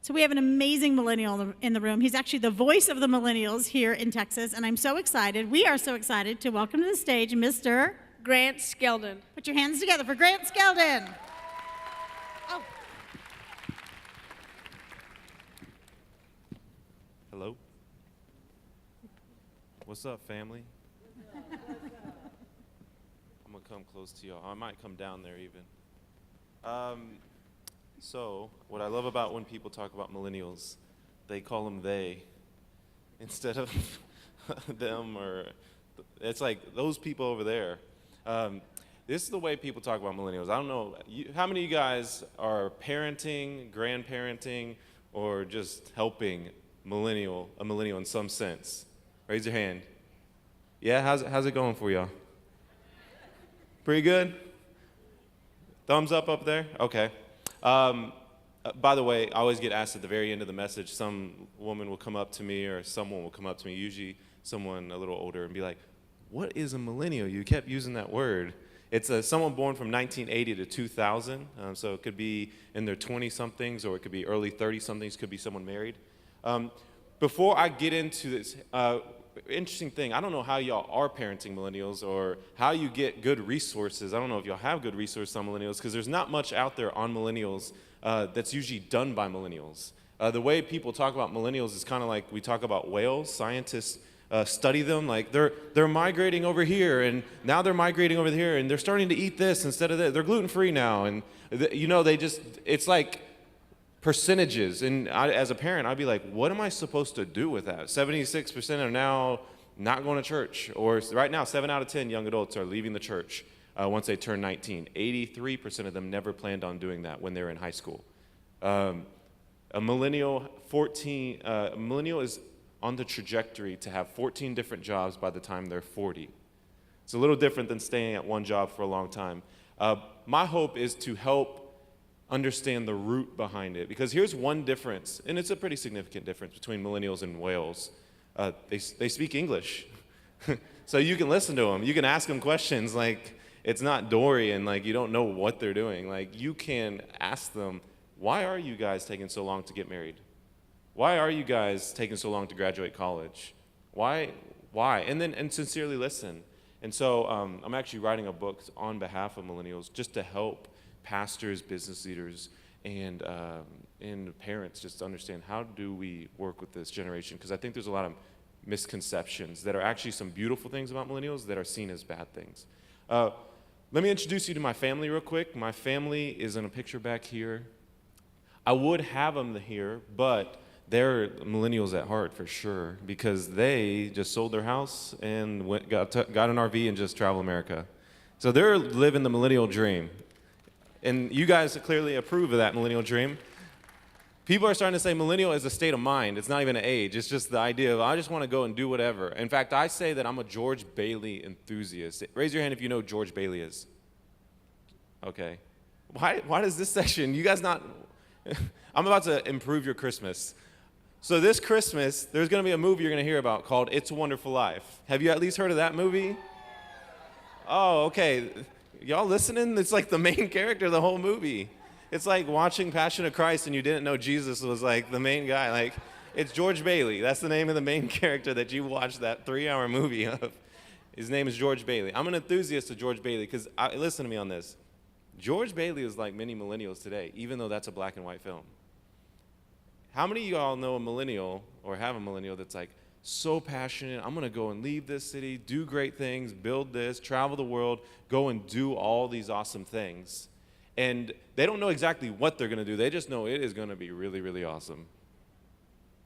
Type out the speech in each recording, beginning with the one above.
So we have an amazing millennial in the room. He's actually the voice of the millennials here in Texas, and I'm so excited. We are so excited to welcome to the stage Mr. Grant Skeldon. Put your hands together for Grant Skeldon. Oh. Hello. What's up, family? I'm gonna come close to y'all. I might come down there even. So, what I love about when people talk about millennials, they call them they instead of them, or it's like those people over there. This is the way people talk about millennials. I don't know, how many of you guys are parenting, grandparenting, or just helping a millennial in some sense? Raise your hand. Yeah, how's it going for y'all? Pretty good? Thumbs up there? Okay. By the way, I always get asked at the very end of the message, some woman will come up to me or someone will come up to me, usually someone a little older, and be like, what is a millennial? You kept using that word. It's someone born from 1980 to 2000, so it could be in their 20-somethings or it could be early 30-somethings, could be someone married. Before I get into this, interesting thing, I don't know how y'all are parenting millennials or how you get good resources. I don't know if y'all have good resources on millennials because there's not much out there on millennials that's usually done by millennials. The way people talk about millennials is kind of like we talk about whales. Scientists study them, like they're migrating over here and now they're migrating over here and they're starting to eat this instead of that. They're gluten-free now, and it's like percentages, and as a parent, I'd be like, what am I supposed to do with that? 76% are now not going to church, or right now, 7 out of 10 young adults are leaving the church once they turn 19. 83% of them never planned on doing that when they were in high school. A millennial is on the trajectory to have 14 different jobs by the time they're 40. It's a little different than staying at one job for a long time. My hope is to help understand the root behind it, because here's one difference, and it's a pretty significant difference between millennials and whales. They speak English, so you can listen to them, you can ask them questions, like it's not Dory and like you don't know what they're doing. Like you can ask them, why are you guys taking so long to get married? Why are you guys taking so long to graduate college? Why? And sincerely listen. And so I'm actually writing a book on behalf of millennials just to help pastors, business leaders, and parents just understand, how do we work with this generation? Because I think there's a lot of misconceptions that are actually some beautiful things about millennials that are seen as bad things. Let me introduce you to my family real quick. My family is in a picture back here. I would have them here, but they're millennials at heart for sure, because they just sold their house and got an RV and just travel America. So they're living the millennial dream. And you guys clearly approve of that millennial dream. People are starting to say millennial is a state of mind. It's not even an age. It's just the idea of, I just want to go and do whatever. In fact, I say that I'm a George Bailey enthusiast. Raise your hand if you know who George Bailey is. Okay. Why does this section, you guys not, I'm about to improve your Christmas. So this Christmas, there's going to be a movie you're going to hear about called It's a Wonderful Life. Have you at least heard of that movie? Oh, okay. Y'all listening? It's like the main character of the whole movie. It's like watching Passion of Christ and you didn't know Jesus was like the main guy. Like, it's George Bailey. That's the name of the main character that you watched that 3-hour movie of. His name is George Bailey. I'm an enthusiast of George Bailey because, listen to me on this. George Bailey is like many millennials today, even though that's a black and white film. How many of y'all know a millennial or have a millennial that's like, so passionate, I'm going to go and leave this city, do great things, build this, travel the world, go and do all these awesome things. And they don't know exactly what they're going to do. They just know it is going to be really, really awesome.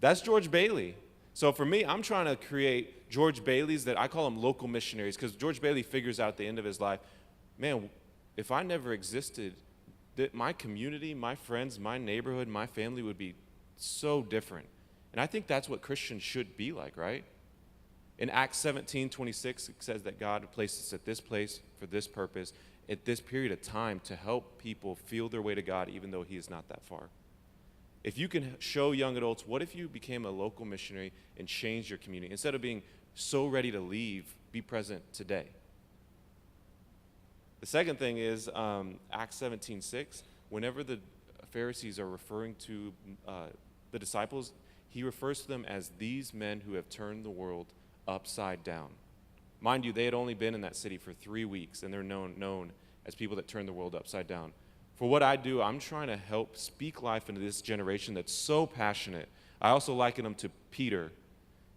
That's George Bailey. So for me, I'm trying to create George Baileys that I call them local missionaries, because George Bailey figures out at the end of his life, man, if I never existed, that my community, my friends, my neighborhood, my family would be so different. And I think that's what Christians should be like, right? In Acts 17:26, it says that God placed us at this place for this purpose, at this period of time, to help people feel their way to God, even though He is not that far. If you can show young adults, what if you became a local missionary and changed your community? Instead of being so ready to leave, be present today. The second thing is Acts 17:6, whenever the Pharisees are referring to the disciples, he refers to them as these men who have turned the world upside down. Mind you, they had only been in that city for 3 weeks, and they're known as people that turn the world upside down. For what I do, I'm trying to help speak life into this generation that's so passionate. I also liken them to Peter.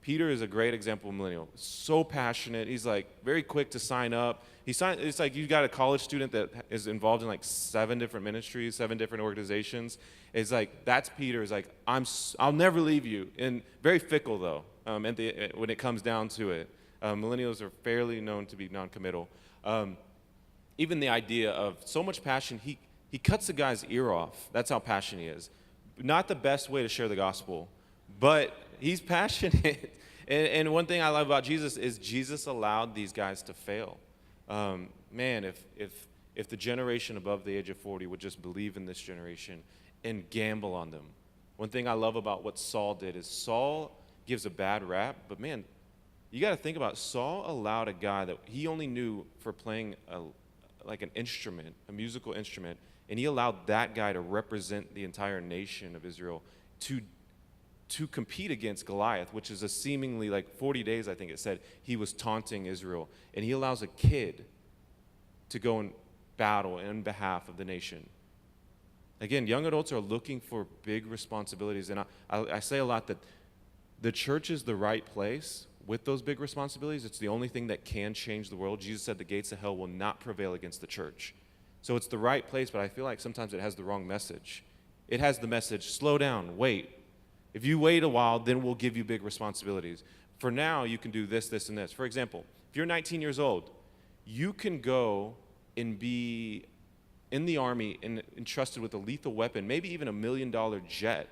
Peter is a great example of millennial. So passionate. He's like very quick to sign up. It's like you got a college student that is involved in like 7 different ministries, 7 different organizations. It's like, that's Peter. It's like, I'll never leave you. And very fickle though, when it comes down to it. Millennials are fairly known to be non-committal. Even the idea of so much passion, he cuts a guy's ear off. That's how passionate he is. Not the best way to share the gospel, but he's passionate. And one thing I love about Jesus is Jesus allowed these guys to fail. Man, if the generation above the age of 40 would just believe in this generation and gamble on them. One thing I love about what Saul did is Saul gives a bad rap, but man, you got to think about it. Saul allowed a guy that he only knew for playing like an instrument, a musical instrument, and he allowed that guy to represent the entire nation of Israel to compete against Goliath, which is a seemingly like 40 days, I think it said, he was taunting Israel. And he allows a kid to go and battle in behalf of the nation. Again, young adults are looking for big responsibilities. And I say a lot that the church is the right place with those big responsibilities. It's the only thing that can change the world. Jesus said the gates of hell will not prevail against the church. So it's the right place, but I feel like sometimes it has the wrong message. It has the message, slow down, wait. If you wait a while, then we'll give you big responsibilities. For now, you can do this, this, and this. For example, if you're 19 years old, you can go and be in the army and entrusted with a lethal weapon, maybe even $1 million jet,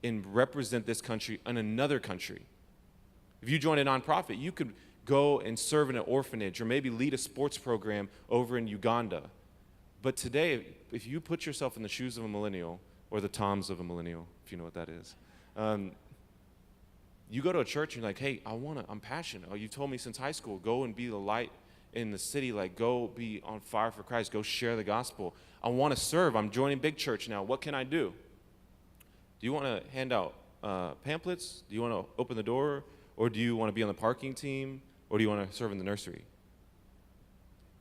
and represent this country in another country. If you join a nonprofit, you could go and serve in an orphanage or maybe lead a sports program over in Uganda. But today, if you put yourself in the shoes of a millennial, or the toms of a millennial, if you know what that is, you go to a church and you're like, hey, I'm passionate. Oh, you told me since high school, go and be the light in the city, like go be on fire for Christ, go share the gospel. I want to serve. I'm joining big church now. What can I do? Do you want to hand out pamphlets? Do you want to open the door? Or do you want to be on the parking team? Or do you want to serve in the nursery?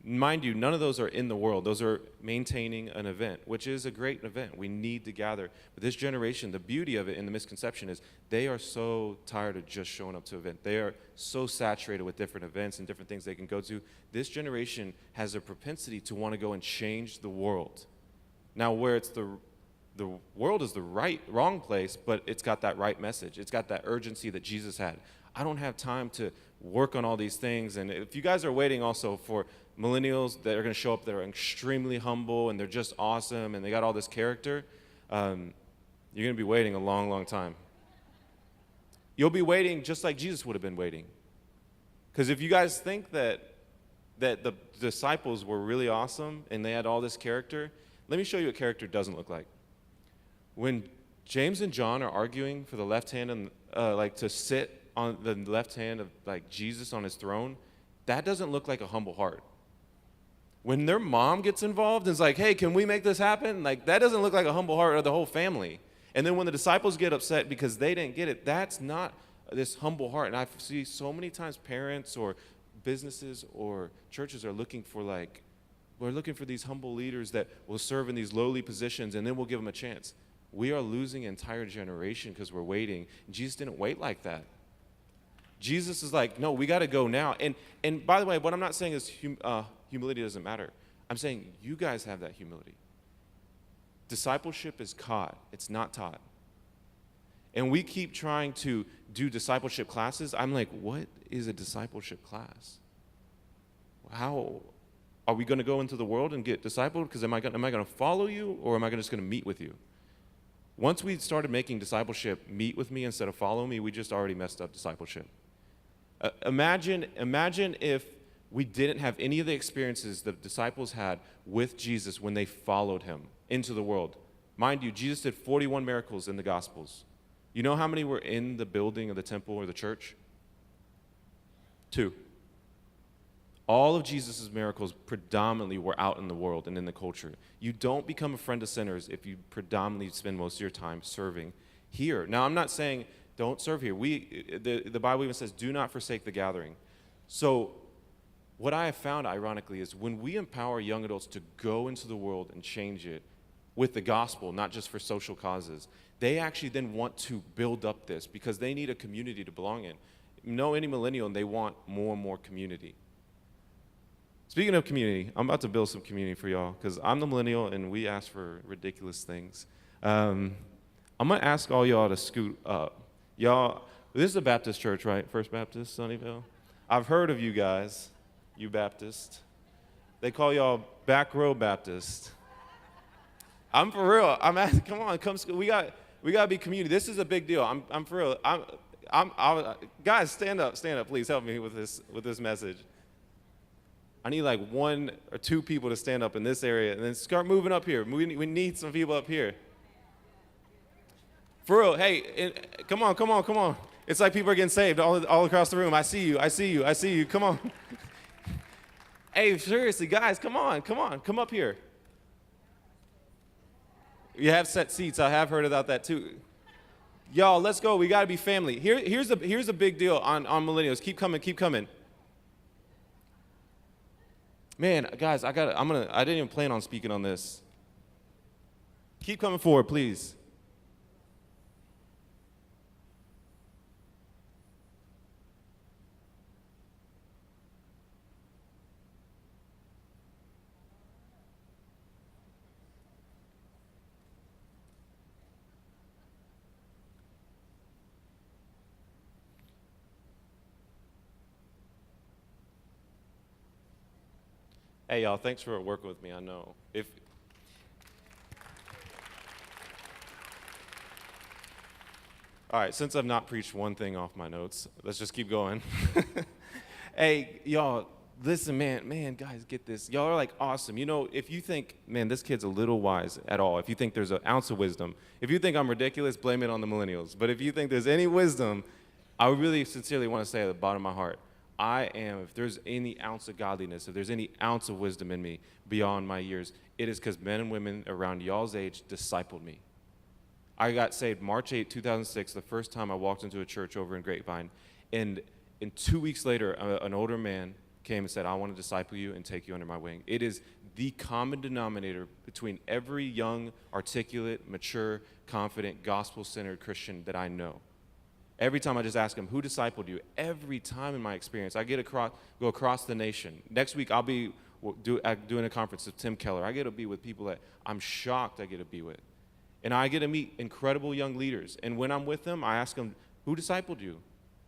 Mind you, none of those are in the world. Those are maintaining an event, which is a great event. We need to gather. But this generation, the beauty of it and the misconception is they are so tired of just showing up to an event. They are so saturated with different events and different things they can go to. This generation has a propensity to want to go and change the world. Now, where it's the world is the wrong place, but it's got that right message. It's got that urgency that Jesus had. I don't have time to work on all these things. And if you guys are waiting also for millennials that are going to show up that are extremely humble and they're just awesome and they got all this character, you're going to be waiting a long, long time. You'll be waiting just like Jesus would have been waiting. Because if you guys think that the disciples were really awesome and they had all this character, let me show you what character doesn't look like. When James and John are arguing for the left hand and like to sit on the left hand of like Jesus on his throne, that doesn't look like a humble heart. When their mom gets involved and is like, hey, can we make this happen? Like, that doesn't look like a humble heart of the whole family. And then when the disciples get upset because they didn't get it, that's not this humble heart. And I see so many times parents or businesses or churches are looking for we're looking for these humble leaders that will serve in these lowly positions and then we'll give them a chance. We are losing an entire generation because we're waiting. Jesus didn't wait like that. Jesus is like, no, we got to go now. And by the way, what I'm not saying is humility doesn't matter. I'm saying you guys have that humility. Discipleship is caught. It's not taught. And we keep trying to do discipleship classes. I'm like, what is a discipleship class? How are we going to go into the world and get discipled? Because am I going to follow you or am I just going to meet with you? Once we started making discipleship meet with me instead of follow me, we just already messed up discipleship. Imagine if we didn't have any of the experiences the disciples had with Jesus when they followed him into the world. Mind you, Jesus did 41 miracles in the Gospels. You know how many were in the building of the temple or the church? 2. All of Jesus' miracles predominantly were out in the world and in the culture. You don't become a friend of sinners if you predominantly spend most of your time serving here. Now, I'm not saying don't serve here. The Bible even says, do not forsake the gathering. So what I have found, ironically, is when we empower young adults to go into the world and change it with the gospel, not just for social causes, they actually then want to build up this because they need a community to belong in. Know any millennial, and they want more and more community. Speaking of community, I'm about to build some community for y'all because I'm the millennial and we ask for ridiculous things. I'm going to ask all y'all to scoot up. Y'all, this is a Baptist church, right? First Baptist, Sunnyvale? I've heard of you guys, you Baptist. They call y'all back row Baptist. I'm for real. I'm asking, come on, come. We got to be community. This is a big deal. I'm for real. Guys, stand up, please. Help me with this message. I need like 1 or 2 people to stand up in this area and then start moving up here. We need some people up here. For real, hey, come on. It's like people are getting saved all across the room. I see you. Come on. Hey, seriously, guys, come on. Come up here. You have set seats. I have heard about that too. Y'all, let's go. We got to be family. Here's a big deal on millennials. Keep coming. Man, guys, I didn't even plan on speaking on this. Keep coming forward, please. Hey, y'all, thanks for working with me. I know. All right, since I've not preached one thing off my notes, let's just keep going. Hey, y'all, listen, man, guys, get this. Y'all are like awesome. You know, if you think, man, this kid's a little wise at all, if you think there's an ounce of wisdom, if you think I'm ridiculous, blame it on the millennials. But if you think there's any wisdom, I really sincerely want to say at the bottom of my heart, if there's any ounce of godliness, if there's any ounce of wisdom in me beyond my years, it is because men and women around y'all's age discipled me. I got saved March 8, 2006, the first time I walked into a church over in Grapevine. And 2 weeks later, an older man came and said, I want to disciple you and take you under my wing. It is the common denominator between every young, articulate, mature, confident, gospel-centered Christian that I know. Every time I just ask them, who discipled you? Every time in my experience, I go across the nation. Next week, I'll be doing a conference with Tim Keller. I get to be with people that I'm shocked I get to be with. And I get to meet incredible young leaders. And when I'm with them, I ask them, who discipled you?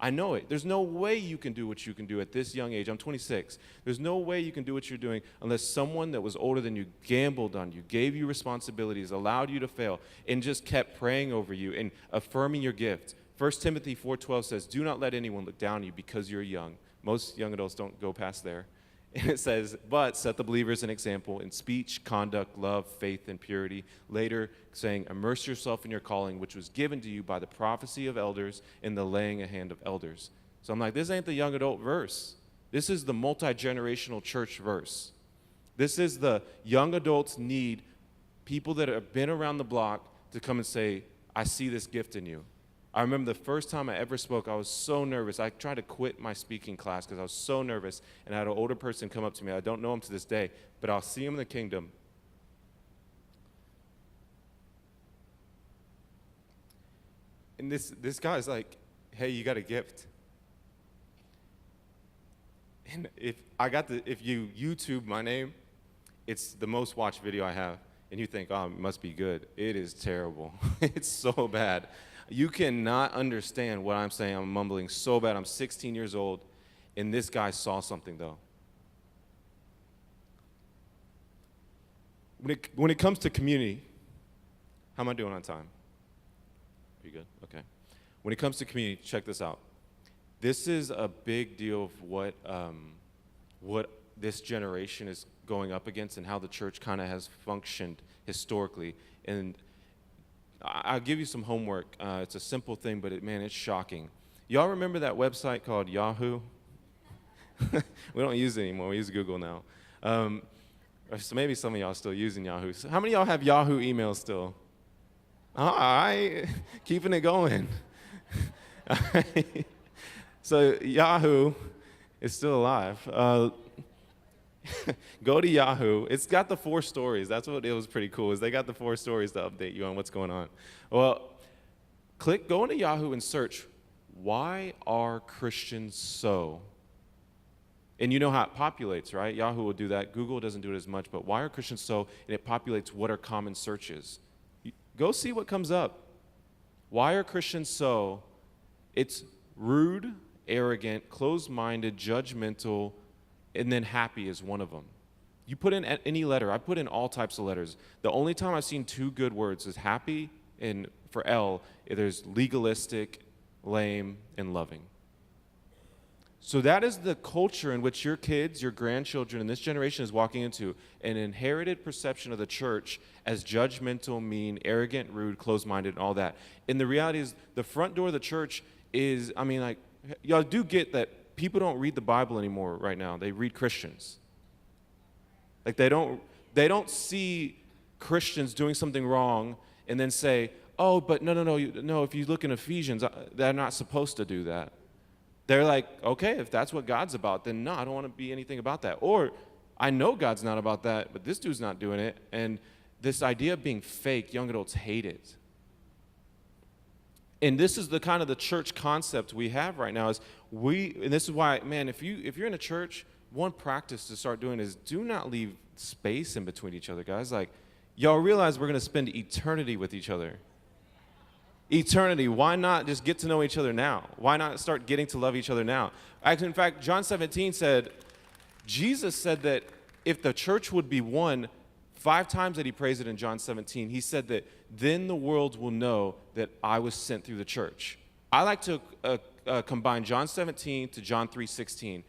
I know it. There's no way you can do what you can do at this young age. I'm 26. There's no way you can do what you're doing unless someone that was older than you gambled on you, gave you responsibilities, allowed you to fail, and just kept praying over you and affirming your gift. 1 Timothy 4:12 says, do not let anyone look down on you because you're young. Most young adults don't go past there. And it says, but set the believers an example in speech, conduct, love, faith, and purity. Later saying, immerse yourself in your calling, which was given to you by the prophecy of elders and the laying a hand of elders. So I'm like, this ain't the young adult verse. This is the multi-generational church verse. This is the young adults need people that have been around the block to come and say, I see this gift in you. I remember the first time I ever spoke, I was so nervous. I tried to quit my speaking class because I was so nervous. And I had an older person come up to me. I don't know him to this day, but I'll see him in the kingdom. And this guy's like, hey, you got a gift. And if you YouTube my name, it's the most watched video I have. And you think, oh, it must be good. It is terrible. It's so bad. You cannot understand what I'm saying. I'm mumbling so bad. I'm 16 years old, and this guy saw something, though. When it comes to community, how am I doing on time? Are you good? Okay. When it comes to community, check this out. This is a big deal of what this generation is going up against and how the church kind of has functioned historically. And I'll give you some homework. It's a simple thing, but it's shocking. Y'all remember that website called Yahoo? We don't use it anymore. We use Google now. So maybe some of y'all are still using Yahoo. So how many of y'all have Yahoo emails still? All right, keeping it going. All right. So Yahoo is still alive. Go to Yahoo. It's got the 4 stories. That's what it was pretty cool, is they got the 4 stories to update you on what's going on. Well, go into Yahoo and search, why are Christians so? And you know how it populates, right? Yahoo will do that. Google doesn't do it as much, but why are Christians so? And it populates what are common searches. Go see what comes up. Why are Christians so? It's rude, arrogant, closed-minded, judgmental, and then happy is one of them. You put in any letter. I put in all types of letters. The only time I've seen 2 good words is happy, and for L, there's legalistic, lame, and loving. So that is the culture in which your kids, your grandchildren, and this generation is walking into, an inherited perception of the church as judgmental, mean, arrogant, rude, closed-minded, and all that. And the reality is the front door of the church is, y'all do get that people don't read the Bible anymore right now. They read Christians. Like they don't see Christians doing something wrong and then say, oh, but no, if you look in Ephesians, they're not supposed to do that. They're like, okay, if that's what God's about, then no, I don't want to be anything about that. Or I know God's not about that, but this dude's not doing it. And this idea of being fake, young adults hate it. And this is the kind of the church concept we have right now. And this is why, man, if you're in a church, one practice to start doing is do not leave space in between each other, guys. Like, y'all realize we're going to spend eternity with each other. Eternity. Why not just get to know each other now? Why not start getting to love each other now? Actually, in fact, John 17 said, Jesus said that if the church would be one, 5 times that he praised it in John 17, he said that then the world will know that I was sent through the church. I like to combine John 17 to John 3:16.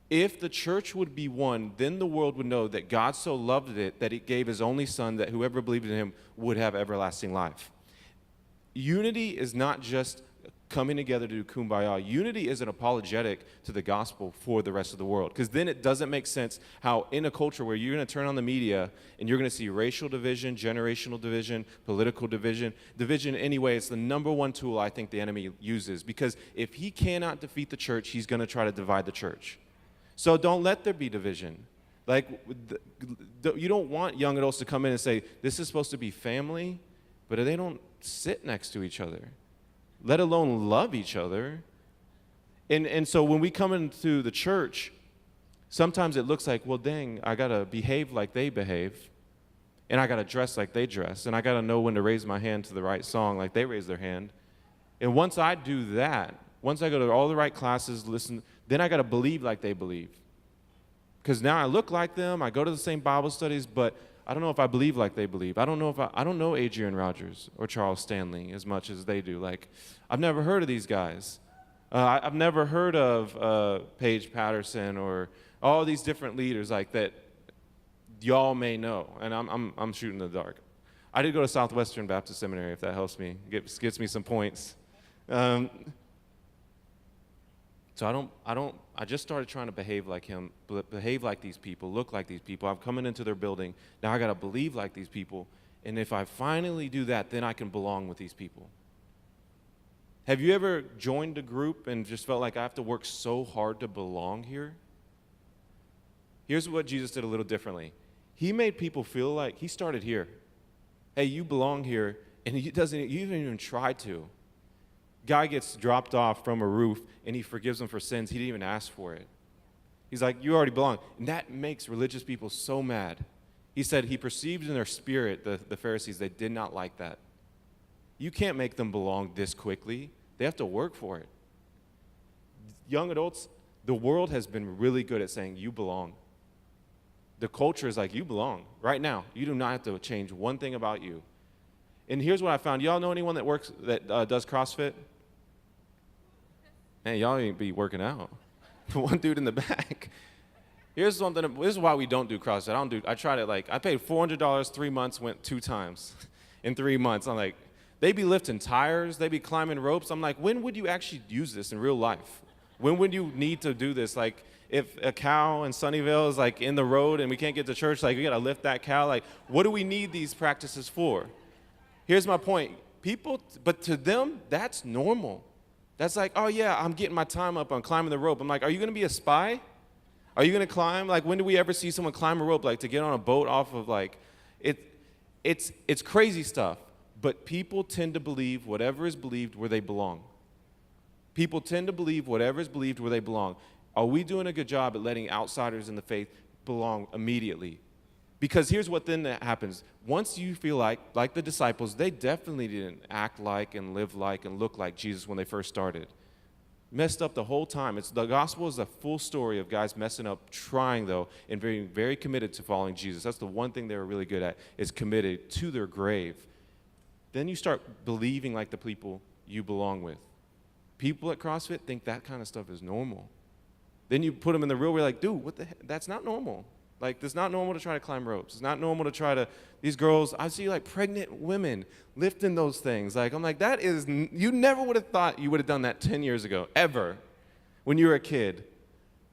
If the church would be one, then the world would know that God so loved it that he gave his only son, that whoever believed in him would have everlasting life. Unity is not just coming together to do kumbaya. Unity is an apologetic to the gospel for the rest of the world. Because then it doesn't make sense how in a culture where you're going to turn on the media and you're going to see racial division, generational division, political division anyway, it's the number one tool I think the enemy uses. Because if he cannot defeat the church, he's going to try to divide the church. So don't let there be division. Like, you don't want young adults to come in and say, this is supposed to be family, but they don't sit next to each other, let alone love each other. And so when we come into the church, sometimes it looks like, well, dang, I got to behave like they behave, and I got to dress like they dress, and I got to know when to raise my hand to the right song like they raise their hand. And once I do that, once I go to all the right classes, listen, then I got to believe like they believe. Because now I look like them, I go to the same Bible studies, but I don't know if I believe like they believe. I don't know Adrian Rogers or Charles Stanley as much as they do. Like, I've never heard of these guys. I've never heard of Paige Patterson or all these different leaders like that y'all may know. And I'm shooting in the dark. I did go to Southwestern Baptist Seminary, if that helps me, gets me some points. So I just started trying to behave like him, behave like these people, look like these people. I'm coming into their building. Now I got to believe like these people. And if I finally do that, then I can belong with these people. Have you ever joined a group and just felt like I have to work so hard to belong here? Here's what Jesus did a little differently. He made people feel like, he started here. Hey, you belong here, and you didn't even try to. Guy gets dropped off from a roof and he forgives them for sins. He didn't even ask for it. He's like, you already belong. And that makes religious people so mad. He said he perceived in their spirit, the Pharisees, they did not like that. You can't make them belong this quickly. They have to work for it. Young adults, the world has been really good at saying you belong. The culture is like, you belong right now. You do not have to change one thing about you. And here's what I found. Y'all know anyone that does CrossFit? Man, y'all ain't be working out. One dude in the back. Here's something. This is why we don't do CrossFit. I tried it. Like, I paid $400 3 months, went 2 times in 3 months. I'm like, they be lifting tires, they be climbing ropes. I'm like, when would you actually use this in real life? When would you need to do this? Like, if a cow in Sunnyvale is like in the road and we can't get to church, like we gotta lift that cow. Like, what do we need these practices for? Here's my point. But to them, that's normal. That's like, oh yeah, I'm getting my time up on climbing the rope. I'm like, are you gonna be a spy? Are you gonna climb? Like, when do we ever see someone climb a rope, like to get on a boat off of like, it's crazy stuff. But people tend to believe whatever is believed where they belong. People tend to believe whatever is believed where they belong. Are we doing a good job at letting outsiders in the faith belong immediately? Because here's what then happens. Once you feel like the disciples, they definitely didn't act like and live like and look like Jesus when they first started. Messed up the whole time. The gospel is a full story of guys messing up, trying though, and being very committed to following Jesus. That's the one thing they were really good at, is committed to their grave. Then you start believing like the people you belong with. People at CrossFit think that kind of stuff is normal. Then you put them in the real world, like, dude, what the heck? That's not normal. Like, it's not normal to try to climb ropes. It's not normal to try to, these girls, I see like pregnant women lifting those things. Like, I'm like, you never would have thought you would have done that 10 years ago, ever, when you were a kid.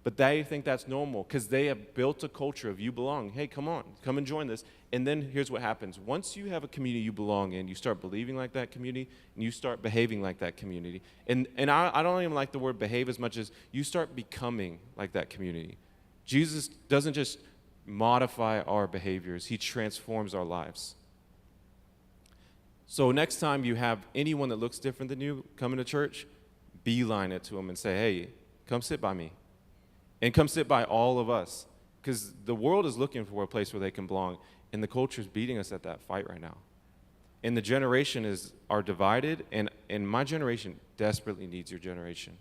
But they think that's normal because they have built a culture of you belong. Hey, come on, come and join this. And then here's what happens. Once you have a community you belong in, you start believing like that community, and you start behaving like that community. And I don't even like the word behave as much as you start becoming like that community. Jesus doesn't just modify our behaviors. He transforms our lives. So next time you have anyone that looks different than you coming to church, beeline it to them and say, hey, come sit by me. And come sit by all of us. Because the world is looking for a place where they can belong, and the culture is beating us at that fight right now. And the generation are divided, and my generation desperately needs your generation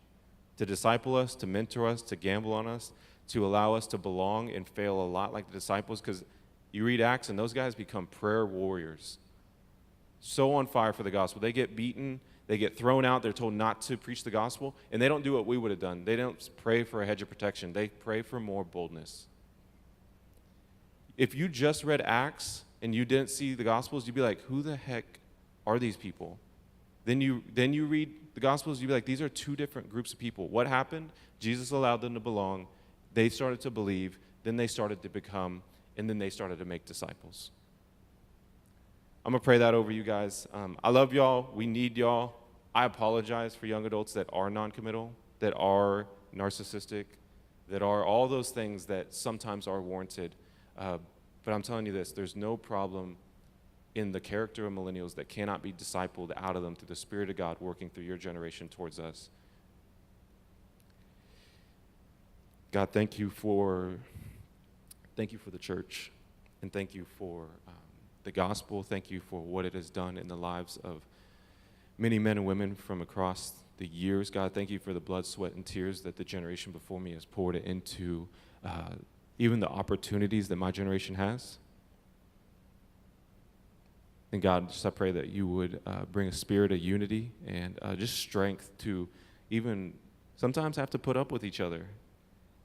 to disciple us, to mentor us, to gamble on us, to allow us to belong and fail a lot like the disciples, because you read Acts and those guys become prayer warriors. So on fire for the gospel. They get beaten, they get thrown out, they're told not to preach the gospel, and they don't do what we would have done. They don't pray for a hedge of protection. They pray for more boldness. If you just read Acts and you didn't see the gospels, you'd be like, who the heck are these people? Then you read the gospels, you'd be like, these are two different groups of people. What happened? Jesus allowed them to belong. They started to believe, then they started to become, and then they started to make disciples. I'm going to pray that over you guys. I love y'all. We need y'all. I apologize for young adults that are non-committal, that are narcissistic, that are all those things that sometimes are warranted. But I'm telling you this, there's no problem in the character of millennials that cannot be discipled out of them through the Spirit of God working through your generation towards us. God, thank you for the church, and thank you for the gospel. Thank you for what it has done in the lives of many men and women from across the years. God, thank you for the blood, sweat, and tears that the generation before me has poured into even the opportunities that my generation has. And God, just I pray that you would bring a spirit of unity and just strength to even sometimes have to put up with each other,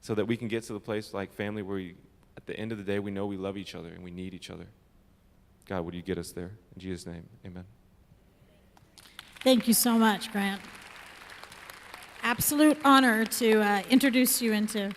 so that we can get to the place like family where at the end of the day, we know we love each other and we need each other. God, would you get us there? In Jesus' name, amen. Thank you so much, Grant. Absolute honor to introduce you into